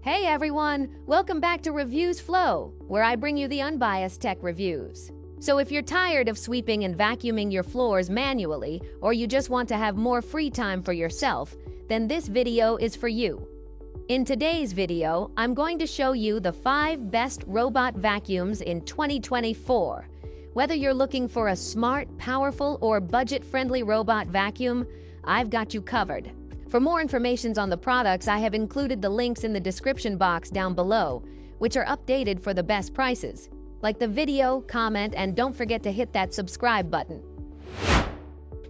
Hey everyone, welcome back to Reviews Flow, where I bring you the unbiased tech reviews. So if you're tired of sweeping and vacuuming your floors manually, or you just want to have more free time for yourself, then this video is for you. In today's video, I'm going to show you the 5 best robot vacuums in 2024. Whether you're looking for a smart, powerful, or budget-friendly robot vacuum, I've got you covered. For more information on the products, I have included the links in the description box down below, which are updated for the best prices. Like the video, comment, and don't forget to hit that subscribe button.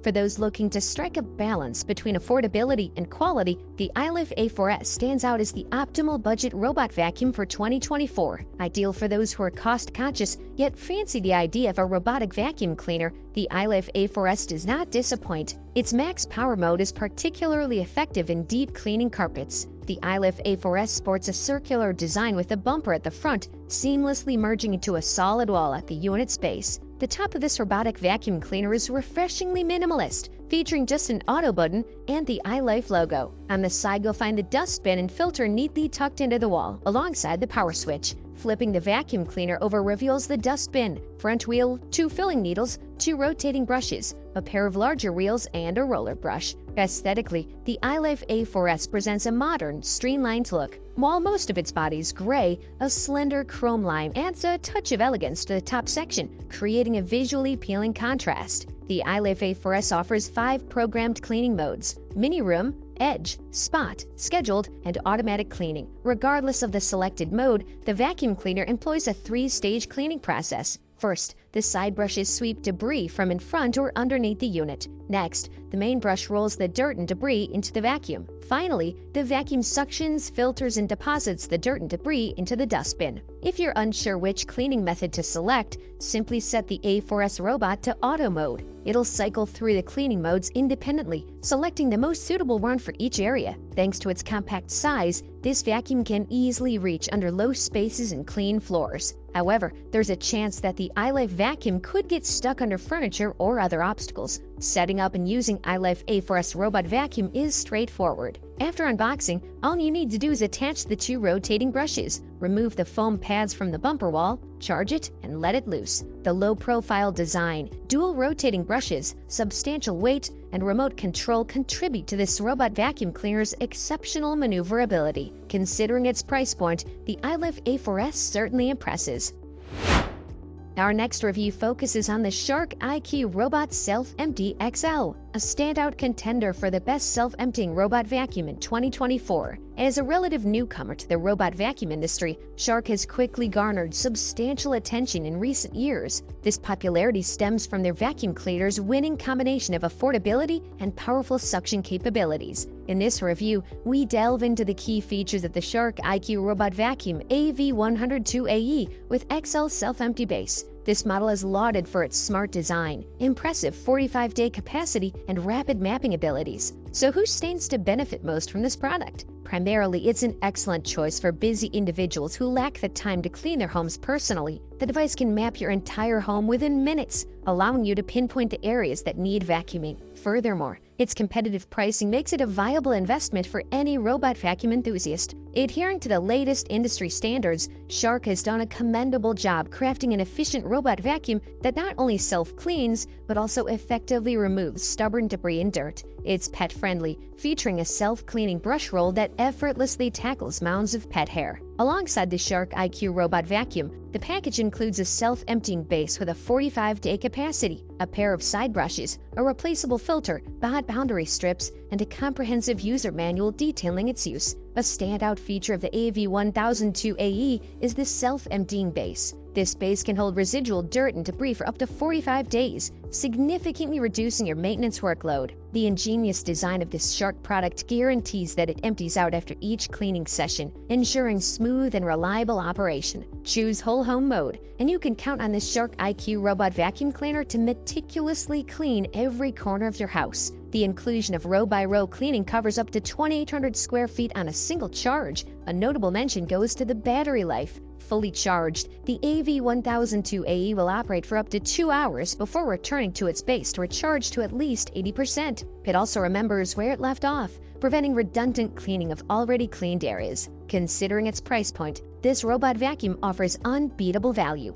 For those looking to strike a balance between affordability and quality, the iLife A4S stands out as the optimal budget robot vacuum for 2024. Ideal for those who are cost-conscious yet fancy the idea of a robotic vacuum cleaner, the iLife A4S does not disappoint. Its max power mode is particularly effective in deep cleaning carpets. The iLife A4S sports a circular design with a bumper at the front, seamlessly merging into a solid wall at the unit's base. The top of this robotic vacuum cleaner is refreshingly minimalist, featuring just an auto button and the iLife logo. On the side, you'll find the dustbin and filter neatly tucked into the wall, alongside the power switch. Flipping the vacuum cleaner over reveals the dustbin, front wheel, 2 filling needles, 2 rotating brushes, a pair of larger reels, and a roller brush. Aesthetically, the iLife A4S presents a modern, streamlined look. While most of its body is gray, a slender chrome line adds a touch of elegance to the top section, creating a visually appealing contrast. The iLife A4S offers 5 programmed cleaning modes: mini room, edge, spot, scheduled, and automatic cleaning. Regardless of the selected mode, the vacuum cleaner employs a 3-stage cleaning process. First, the side brushes sweep debris from in front or underneath the unit. Next, the main brush rolls the dirt and debris into the vacuum. Finally, the vacuum suctions, filters, and deposits the dirt and debris into the dustbin. If you're unsure which cleaning method to select, simply set the A4S robot to auto mode. It'll cycle through the cleaning modes independently, selecting the most suitable one for each area. Thanks to its compact size, this vacuum can easily reach under low spaces and clean floors. However, there's a chance that the iLife vacuum could get stuck under furniture or other obstacles. Setting up and using iLife A4S robot vacuum is straightforward. After unboxing, all you need to do is attach the 2 rotating brushes, remove the foam pads from the bumper wall, charge it, and let it loose. The low-profile design, dual rotating brushes, substantial weight, and remote control contribute to this robot vacuum cleaner's exceptional maneuverability. Considering its price point, the iLife A4S certainly impresses. Our next review focuses on the Shark IQ Robot Self-Empty XL, a standout contender for the best self-emptying robot vacuum in 2024. As a relative newcomer to the robot vacuum industry, Shark has quickly garnered substantial attention in recent years. This popularity stems from their vacuum cleaner's winning combination of affordability and powerful suction capabilities. In this review, we delve into the key features of the Shark IQ Robot Vacuum AV102AE with XL self-empty base. This model is lauded for its smart design, impressive 45-day capacity, and rapid mapping abilities. So who stands to benefit most from this product? Primarily, it's an excellent choice for busy individuals who lack the time to clean their homes personally. The device can map your entire home within minutes, allowing you to pinpoint the areas that need vacuuming. Furthermore, its competitive pricing makes it a viable investment for any robot vacuum enthusiast. Adhering to the latest industry standards, Shark has done a commendable job crafting an efficient robot vacuum that not only self-cleans, but also effectively removes stubborn debris and dirt. It's pet-friendly, featuring a self-cleaning brush roll that effortlessly tackles mounds of pet hair. Alongside the Shark IQ Robot Vacuum, the package includes a self-emptying base with a 45-day capacity, a pair of side brushes, a replaceable filter, boundary strips, and a comprehensive user manual detailing its use. A standout feature of the AV1002AE is the self-emptying base. This base can hold residual dirt and debris for up to 45 days, significantly reducing your maintenance workload. The ingenious design of this Shark product guarantees that it empties out after each cleaning session, ensuring smooth and reliable operation. Choose whole home mode, and you can count on the Shark IQ Robot Vacuum Cleaner to meticulously clean every corner of your house. The inclusion of row-by-row cleaning covers up to 2,800 square feet on a single charge. A notable mention goes to the battery life. Fully charged, the AV1002AE will operate for up to 2 hours before returning to its base to recharge to at least 80%. It also remembers where it left off, preventing redundant cleaning of already cleaned areas. Considering its price point, this robot vacuum offers unbeatable value.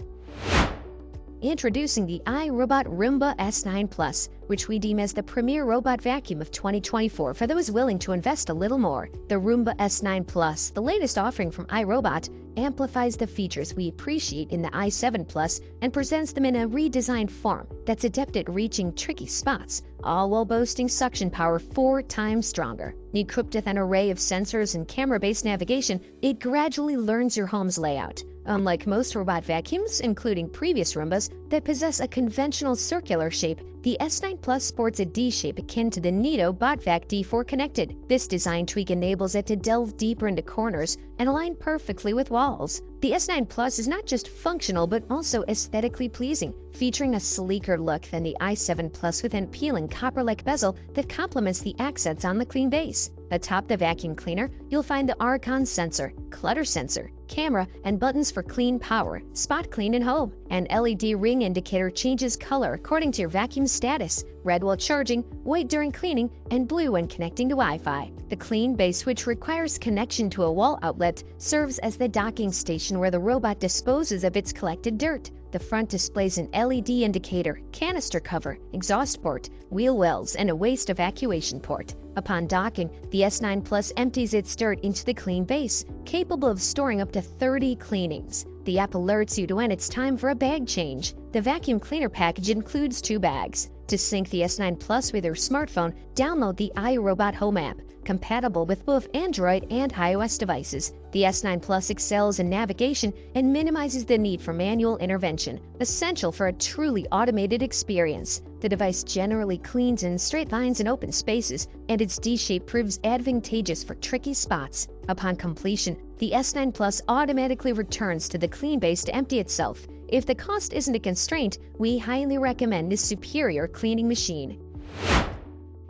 Introducing the iRobot Roomba S9 Plus, which we deem as the premier robot vacuum of 2024 for those willing to invest a little more. The Roomba S9 Plus, the latest offering from iRobot, amplifies the features we appreciate in the i7 Plus and presents them in a redesigned form that's adept at reaching tricky spots, all while boasting suction power 4 times stronger. Equipped with an array of sensors and camera-based navigation, it gradually learns your home's layout. Unlike most robot vacuums, including previous Roombas, that possess a conventional circular shape, the S9 Plus sports a D shape akin to the Neato BotVac D4 Connected. This design tweak enables it to delve deeper into corners and align perfectly with walls. The S9 Plus is not just functional but also aesthetically pleasing, featuring a sleeker look than the i7 Plus with an appealing copper-like bezel that complements the accents on the clean base. Atop the vacuum cleaner, you'll find the Archon sensor, clutter sensor, camera, and buttons for clean power, spot clean, and home. An LED ring indicator changes color according to your vacuum status: red while charging, white during cleaning, and blue when connecting to Wi-Fi. The clean base, which requires connection to a wall outlet, serves as the docking station where the robot disposes of its collected dirt. The front displays an LED indicator, canister cover, exhaust port, wheel wells, and a waste evacuation port. Upon docking, the S9 Plus empties its dirt into the clean base, capable of storing up to 30 cleanings. The app alerts you to when it's time for a bag change. The vacuum cleaner package includes 2 bags. To sync the S9 Plus with your smartphone, download the iRobot Home app, compatible with both Android and iOS devices. The S9 Plus excels in navigation and minimizes the need for manual intervention, essential for a truly automated experience. The device generally cleans in straight lines and open spaces, and its D shape proves advantageous for tricky spots. Upon completion, the S9 Plus automatically returns to the clean base to empty itself. If the cost isn't a constraint, we highly recommend this superior cleaning machine.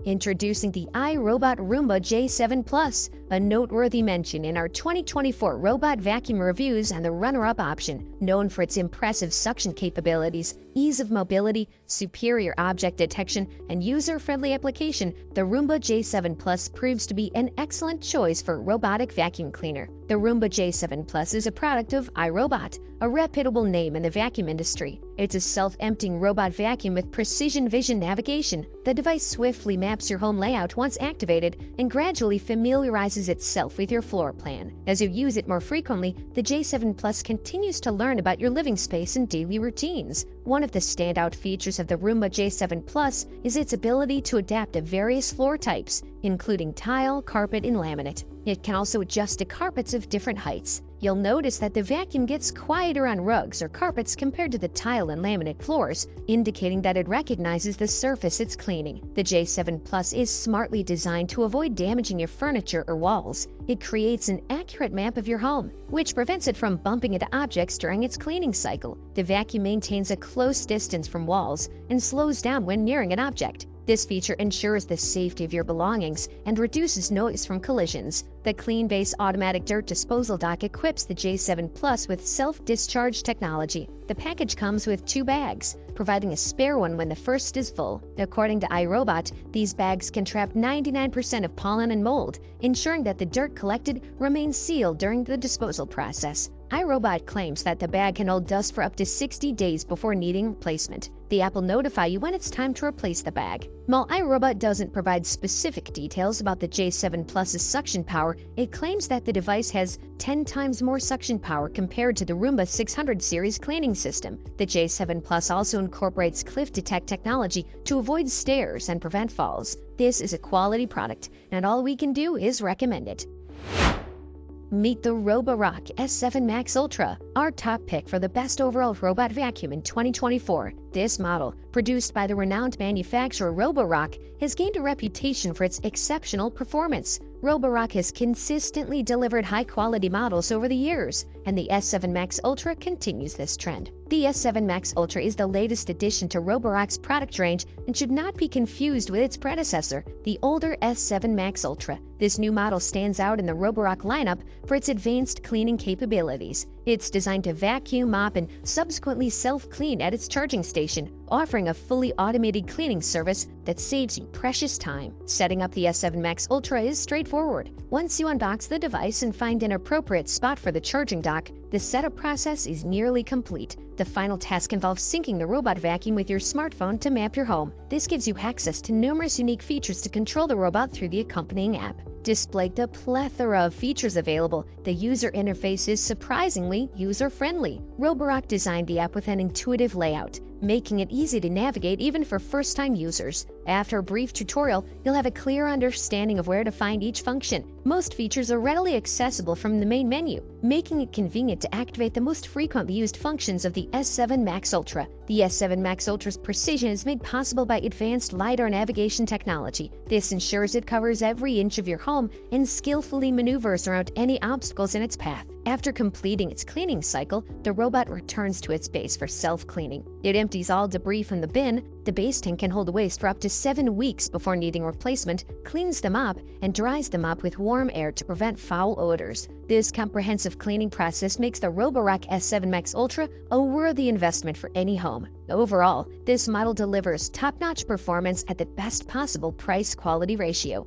Introducing the iRobot Roomba J7 Plus, a noteworthy mention in our 2024 robot vacuum reviews and the runner-up option. Known for its impressive suction capabilities, ease of mobility, superior object detection, and user-friendly application, the Roomba J7 Plus proves to be an excellent choice for robotic vacuum cleaner. The Roomba J7 Plus is a product of iRobot, a reputable name in the vacuum industry. It's a self-emptying robot vacuum with precision vision navigation. The device swiftly maps your home layout once activated and gradually familiarizes itself with your floor plan. As you use it more frequently, the J7 Plus continues to learn about your living space and daily routines. One of the standout features of the Roomba J7 Plus is its ability to adapt to various floor types, including tile, carpet, and laminate. It can also adjust to carpets of different heights. You'll notice that the vacuum gets quieter on rugs or carpets compared to the tile and laminate floors, indicating that it recognizes the surface it's cleaning. The J7 Plus is smartly designed to avoid damaging your furniture or walls. It creates an accurate map of your home, which prevents it from bumping into objects during its cleaning cycle. The vacuum maintains a close distance from walls and slows down when nearing an object. This feature ensures the safety of your belongings and reduces noise from collisions. The Clean Base automatic dirt disposal dock equips the J7 Plus with self-discharge technology. The package comes with 2 bags, providing a spare one when the first is full. According to iRobot, these bags can trap 99% of pollen and mold, ensuring that the dirt collected remains sealed during the disposal process. iRobot claims that the bag can hold dust for up to 60 days before needing replacement. The app will notify you when it's time to replace the bag. While iRobot doesn't provide specific details about the J7 Plus's suction power, it claims that the device has 10 times more suction power compared to the Roomba 600 series cleaning system. The J7 Plus also incorporates cliff detect technology to avoid stairs and prevent falls. This is a quality product, and all we can do is recommend it. Meet the Roborock S7 Max Ultra, our top pick for the best overall robot vacuum in 2024. This model, produced by the renowned manufacturer Roborock, has gained a reputation for its exceptional performance. Roborock has consistently delivered high-quality models over the years, and the S7 Max Ultra continues this trend. The S7 Max Ultra is the latest addition to Roborock's product range and should not be confused with its predecessor, the older S7 Max Ultra. This new model stands out in the Roborock lineup for its advanced cleaning capabilities. It's designed to vacuum, mop, and subsequently self-clean at its charging station, offering a fully automated cleaning service that saves you precious time. Setting up the S7 Max Ultra is straightforward. Once you unbox the device and find an appropriate spot for the charging dock, the setup process is nearly complete. The final task involves syncing the robot vacuum with your smartphone to map your home. This gives you access to numerous unique features to control the robot through the accompanying app. Displayed a plethora of features available, the user interface is surprisingly user-friendly. Roborock designed the app with an intuitive layout, making it easy to navigate even for first-time users. After a brief tutorial, you'll have a clear understanding of where to find each function. Most features are readily accessible from the main menu, making it convenient to activate the most frequently used functions of the S7 Max Ultra. The S7 Max Ultra's precision is made possible by advanced LiDAR navigation technology. This ensures it covers every inch of your home and skillfully maneuvers around any obstacles in its path. After completing its cleaning cycle, the robot returns to its base for self-cleaning. It empties all debris from the bin. The base tank can hold waste for up to 7 weeks before needing replacement, cleans them up, and dries them up with warm air to prevent foul odors. This comprehensive cleaning process makes the Roborock S7 Max Ultra a worthy investment for any home. Overall, this model delivers top-notch performance at the best possible price-quality ratio.